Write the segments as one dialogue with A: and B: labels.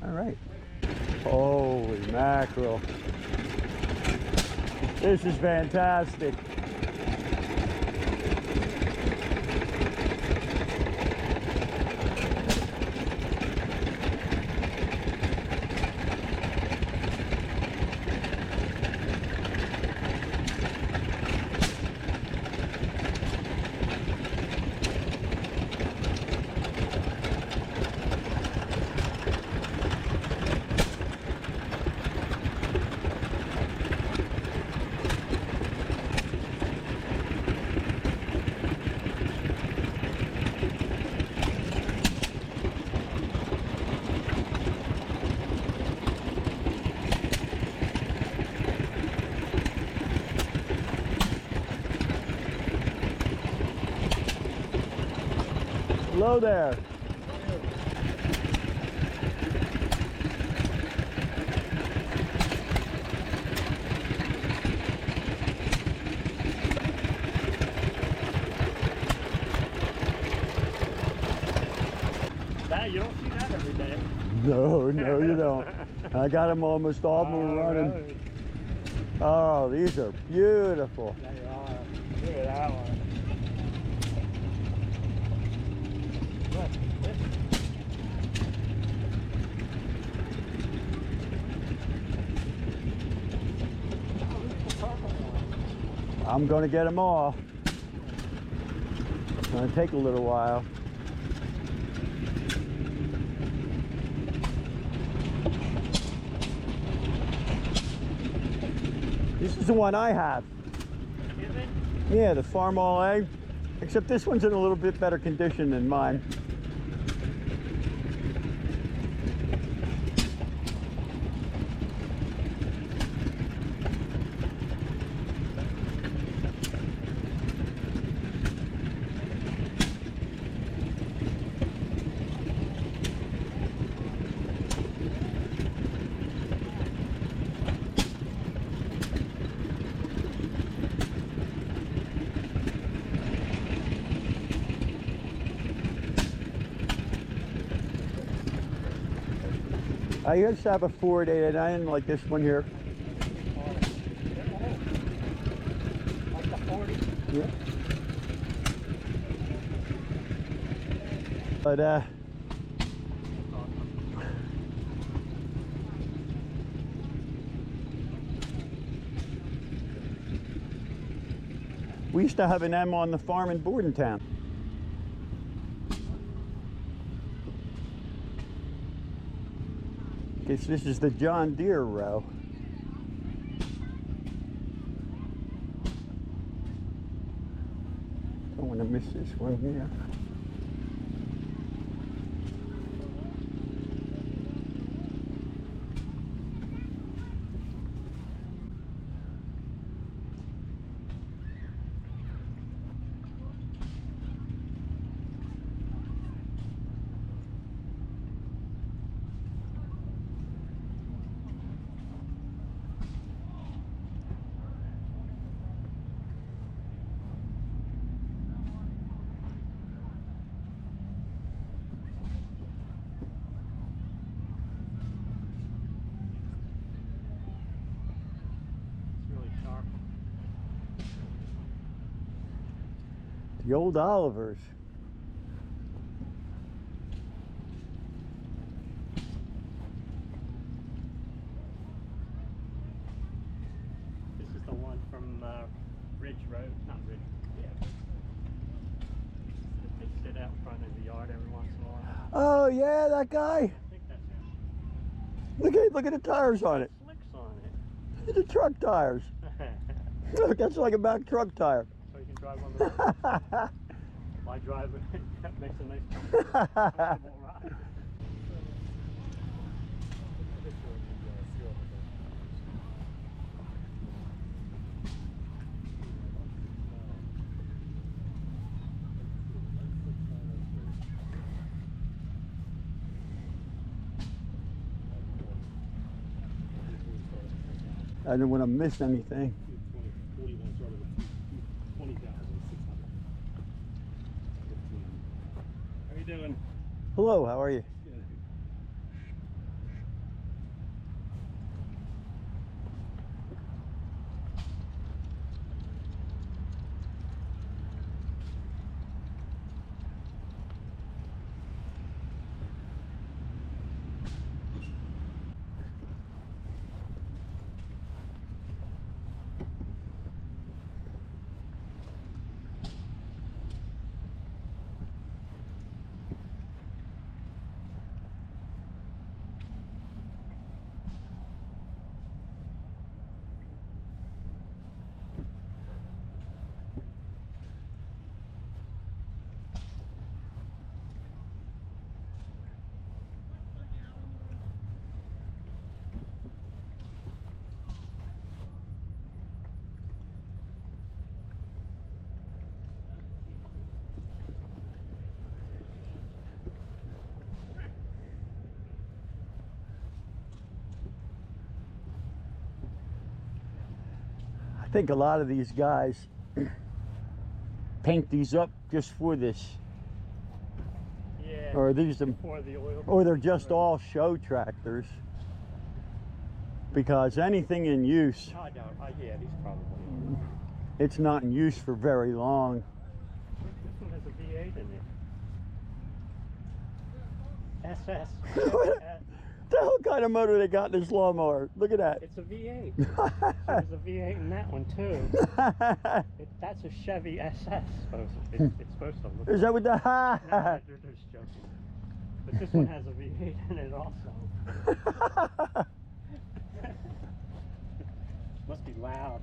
A: All right. Holy mackerel. This is fantastic. Hello there.
B: You don't see that every day.
A: No, you don't. I got them almost all running.
B: Really?
A: Oh, these are beautiful.
B: They are. Look at that one.
A: I'm going to get them all. It's going to take a little while. This is the one I have.
B: Is it?
A: Yeah, the Farm All Egg. Except this one's in a little bit better condition than mine. I used to have a Ford 889 like this one here.
B: Like the 40?
A: Yeah. But we used to have an M on the farm in Burlington. Okay, so this is the John Deere row. Don't want to miss this one here. The old Olivers.
B: This is the one from Ridge Road, not Ridge, yeah. They sit out in front of the yard every once in a while.
A: Oh yeah, that guy.
B: I think that's him.
A: Look at the tires on it.
B: Slicks on
A: The truck tires.
B: it.
A: Look, that's like a back truck tire.
B: So you can drive one of those. My driver makes a nice comfortable ride.
A: I didn't want to miss anything.
C: 41 started with 20,600.
B: How are you doing?
A: Hello, how are you? think a lot of these guys paint these up just for this,
B: Yeah.
A: or these,
B: For the oil.
A: or they're just all show tractors. Because anything in use,
B: I don't. Yeah, these probably.
A: it's not in use for very long.
B: This one has a V8 in it. SS.
A: What the hell kind of motor they got in this lawnmower? Look at that.
B: It's a V8. There's a V8 in that one too. That's a Chevy SS. It's supposed to look.
A: Is that what the?
B: No, they're just joking. But this one has a V8 in it also. Must be loud.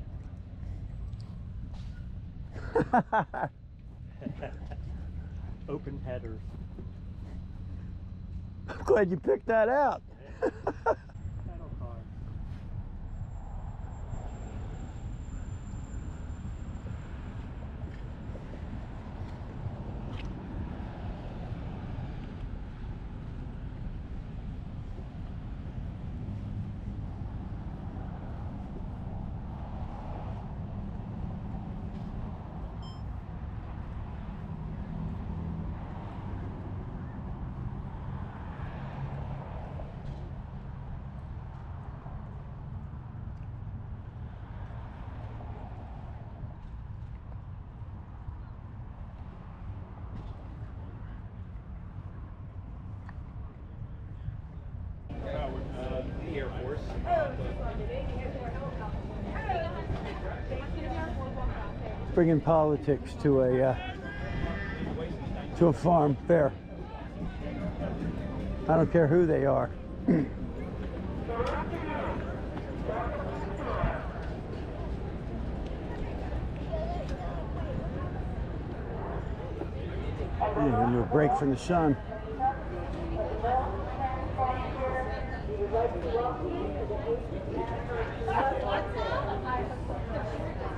B: Open headers.
A: I'm glad you picked that out.
B: Pedal car.
C: The Air Force.
A: Bringing politics to a farm fair. I don't care who they are. Yeah, a little break from the sun.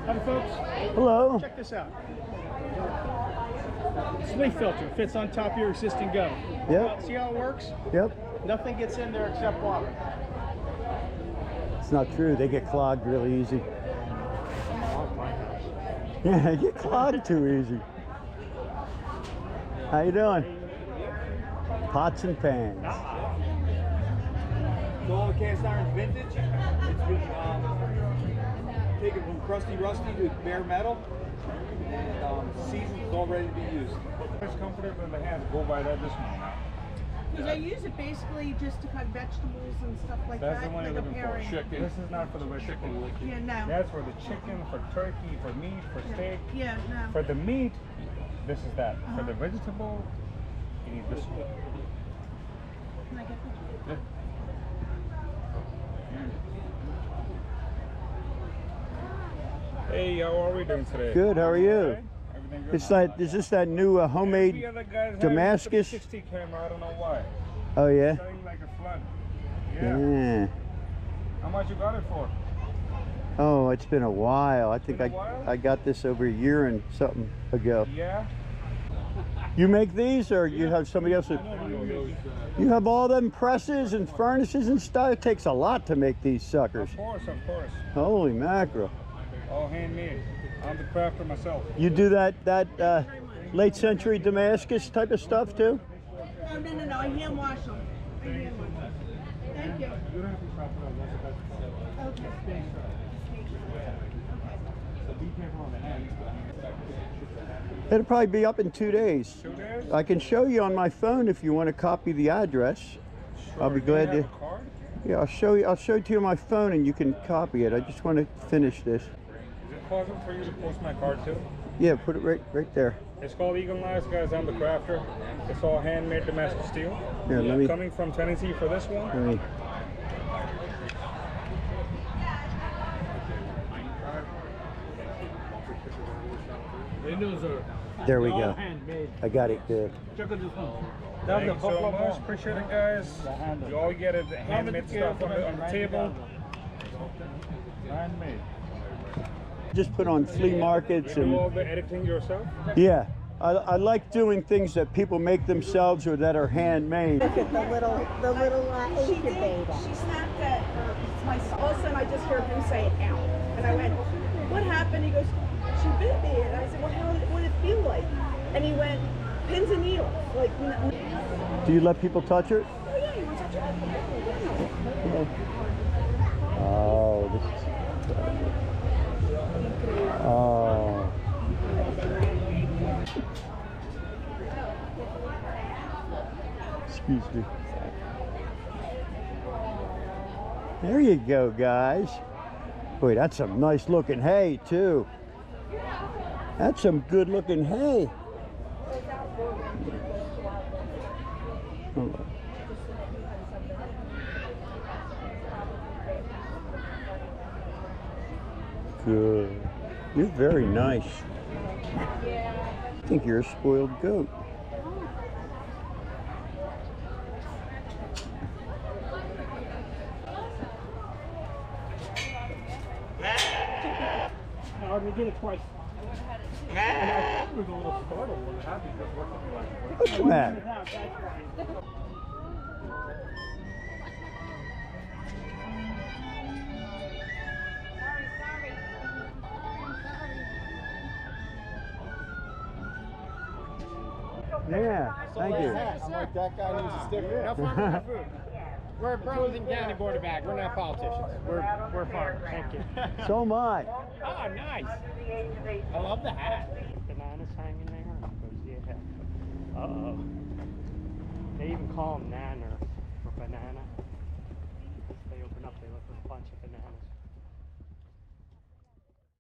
C: Hi folks,
A: Hello.
C: check this out. This leaf filter fits on top of your existing gutter.
A: Yep.
C: See how it works?
A: Yep.
C: Nothing gets in there except water.
A: It's not true. They get clogged really easy. Yeah, they get clogged too easy. How you doing? Pots and pans.
D: So all the cast iron's vintage. It's been taken from crusty rusty to bare metal, and seasoned, it's all ready to be used.
E: It's comfortable in the hands. Go by that this one.
F: Because I use it basically just to cut vegetables and stuff like
E: That's
F: that.
E: the one you're
F: like
E: looking
F: a
E: for.
F: pairing.
E: Chicken. This is not for the chicken.
F: Yeah, no.
E: That's for the chicken, for turkey, for meat, for steak.
F: Yeah, no.
E: For the meat, this is that. For the vegetable, you need this one.
F: Can I get this?
E: Hey, how are we doing today?
A: Good. How are you?
E: Okay? Everything good?
A: It's like, is this that new homemade
E: Every other guy's having
A: Damascus?
E: 360 camera. I don't know why.
A: Oh yeah.
E: Selling like a flood. Yeah.
A: Yeah.
E: How much you got it for?
A: Oh, it's been a while. I think
E: Been a while?
A: I got this over a year and something ago.
E: Yeah.
A: You make these, or you have somebody else? You have all them presses and furnaces and stuff. It takes a lot to make these suckers.
E: Of course, of course.
A: Holy mackerel!
E: All handmade. I'm the crafter myself.
A: You do that late century Damascus type of stuff too?
F: No. I hand wash them. I hand wash them. Thank you.
E: You don't have to crop it up. That's
F: Okay.
E: So be careful on the hands.
A: It'll probably be up in 2 days.
E: 2 days?
A: I can show you on my phone if you want to copy the address.
E: Sure.
A: I'll be
E: Do you
A: glad
E: have
A: to.
E: a card?
A: Yeah, I'll show you. I'll show it to you on my phone, and you can copy it. I just want to finish this.
E: Is it possible for you to post my card too?
A: Yeah, put it right there.
E: It's called Eagle Eyes, guys. I'm the crafter. It's all handmade Damascus steel.
A: Here, let me.
E: Coming from Tennessee for this one.
A: Let me.
C: Windows are
A: There we
C: all
A: go.
C: handmade.
A: I got it good.
C: Check out this one.
E: Thank you so much. Appreciate it, guys. You all get it. Handmade stuff on the table.
C: Handmade.
A: Just put on flea markets
E: You do all
A: and
E: the editing yourself?
A: yeah. I like doing things that people make themselves or that are handmade.
G: The little incubator.
F: She snapped at my all of a sudden I just heard him say ow. And I went, what happened? He goes, she bit me. And I said, well, what did it feel like? And he went, pins and needles. Like,
A: Do you let people touch it?
F: oh yeah, you want to touch it?
A: Oh, this is incredible. Oh. Excuse me. There you go, guys. Boy, that's some nice looking hay, too. That's some good looking hay. Oh. Good. You're very nice. I think you're a spoiled goat.
C: I already did it twice. I was a little startled when it happened because what's it like?
A: What's the matter? Yeah, thank you.
C: I'm like, that guy needs a sticker.
E: No farm, no food. We're Burlington County Board of Ag. We're not politicians.
B: We're farmers. Thank you.
A: So am I.
E: Oh, nice. I love the hat.
B: Bananas hanging there. Goes gearhead. Uh-oh. They even call them nanner for banana. They open up, they look like a bunch of bananas.